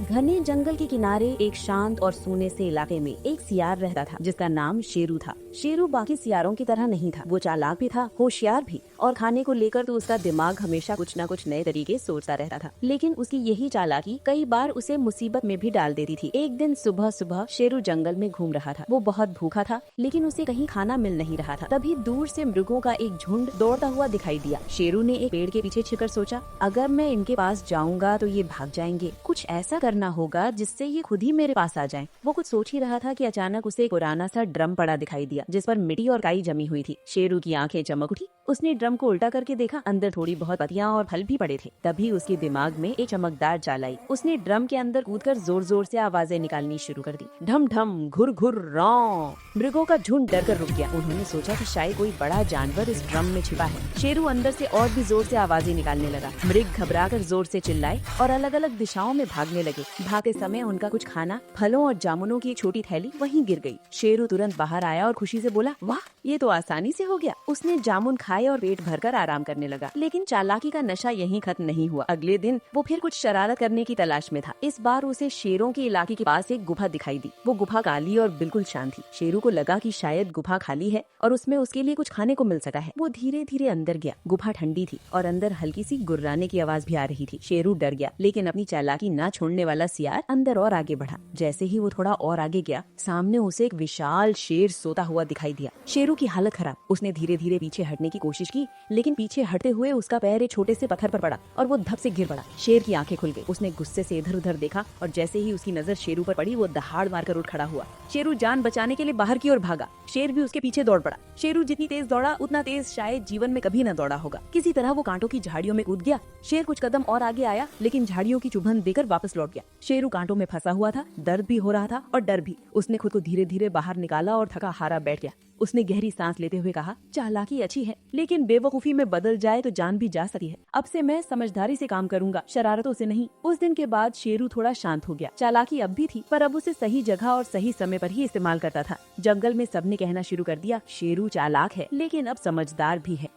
घने जंगल के किनारे एक शांत और सूने से इलाके में एक सियार रहता था जिसका नाम शेरू था। शेरू बाकी सियारों की तरह नहीं था, वो चालाक भी था, होशियार भी, और खाने को लेकर तो उसका दिमाग हमेशा कुछ न कुछ नए तरीके सोचता रहता था। लेकिन उसकी यही चालाकी कई बार उसे मुसीबत में भी डाल देती थी। एक दिन सुबह सुबह शेरू जंगल में घूम रहा था। वो बहुत भूखा था, लेकिन उसे कहीं खाना मिल नहीं रहा था। तभी दूर से मृगों का एक झुंड दौड़ता हुआ दिखाई दिया। शेरू ने एक पेड़ के पीछे छिपकर सोचा, अगर मैं इनके पास जाऊंगा तो ये भाग जाएंगे, कुछ ऐसा करना होगा जिससे ये खुद ही मेरे पास आ जाएं। वो कुछ सोच ही रहा था कि अचानक उसे एक पुराना सा ड्रम पड़ा दिखाई दिया जिस पर मिट्टी और काई जमी हुई थी। शेरू की आंखें चमक उठी। उसने ड्रम को उल्टा करके देखा, अंदर थोड़ी बहुत पत्तियां और फल भी पड़े थे। तभी उसके दिमाग में एक चमकदार चाल आई। उसने ड्रम के अंदर कूदकर जोर जोर से आवाजें निकालनी शुरू कर दी। ढम ढम, घुर घुर, रौ। मृगों का झुंड डर कर रुक गया। उन्होंने सोचा कि शायद कोई बड़ा जानवर इस ड्रम में छिपा है। शेरू अंदर से और भी जोर से आवाजें निकालने लगा। मृग घबराकर जोर से चिल्लाए और अलग अलग दिशाओं में भागने लगे। भागते समय उनका कुछ खाना, फलों और जामुनों की एक छोटी थैली वहीं गिर गई। शेरू तुरंत बाहर आया और खुशी से बोला, वाह, ये तो आसानी से हो गया। उसने जामुन खाए और पेट भरकर आराम करने लगा। लेकिन चालाकी का नशा यहीं खत्म नहीं हुआ। अगले दिन वो फिर कुछ शरारत करने की तलाश में था। इस बार उसे शेरों के इलाके के पास एक गुफा दिखाई दी। वो गुफा काली और बिल्कुल शांत थी। शेरू को लगा कि शायद गुफा खाली है और उसमें उसके लिए कुछ खाने को मिल सकता है। वो धीरे धीरे अंदर गया। गुफा ठंडी थी और अंदर हल्की सी गुर्राने की आवाज भी आ रही थी। शेरू डर गया, लेकिन अपनी चालाकी ना छोड़ने वाला सियार अंदर और आगे बढ़ा। जैसे ही वो थोड़ा और आगे गया, सामने उसे एक विशाल शेर सोता हुआ दिखाई दिया। शेरू की हालत खराब। उसने धीरे धीरे पीछे हटने की कोशिश की, लेकिन पीछे हटते हुए उसका पैर एक छोटे से पत्थर पर पड़ा और वो धप से गिर पड़ा। शेर की आंखें खुल गई। उसने गुस्से से इधर उधर देखा और जैसे ही उसकी नजर शेरू पर पड़ी, वो दहाड़ मारकर उठ खड़ा हुआ। शेरू जान बचाने के लिए बाहर की ओर भागा। शेर भी उसके पीछे दौड़ पड़ा। शेरू जितनी तेज दौड़ा, उतना तेज शायद जीवन में कभी न दौड़ा होगा। किसी तरह वो कांटों की झाड़ियों में कूद गया। शेर कुछ कदम और आगे आया, लेकिन झाड़ियों की चुभन देकर वापस लौट गया। शेरू कांटों में फंसा हुआ था, दर्द भी हो रहा था और डर भी। उसने खुद को धीरे धीरे बाहर निकाला और थका हारा बैठ गया। उसने गहरी सांस लेते हुए कहा, चालाकी अच्छी है, लेकिन बेवकूफी में बदल जाए तो जान भी जा सकती है। अब से मैं समझदारी से काम करूंगा, शरारतों से नहीं। उस दिन के बाद शेरू थोड़ा शांत हो गया। चालाकी अब भी थी, पर अब उसे सही जगह और सही समय पर ही इस्तेमाल करता था। जंगल में सबने कहना शुरू कर दिया, शेरू चालाक है, लेकिन अब समझदार भी है।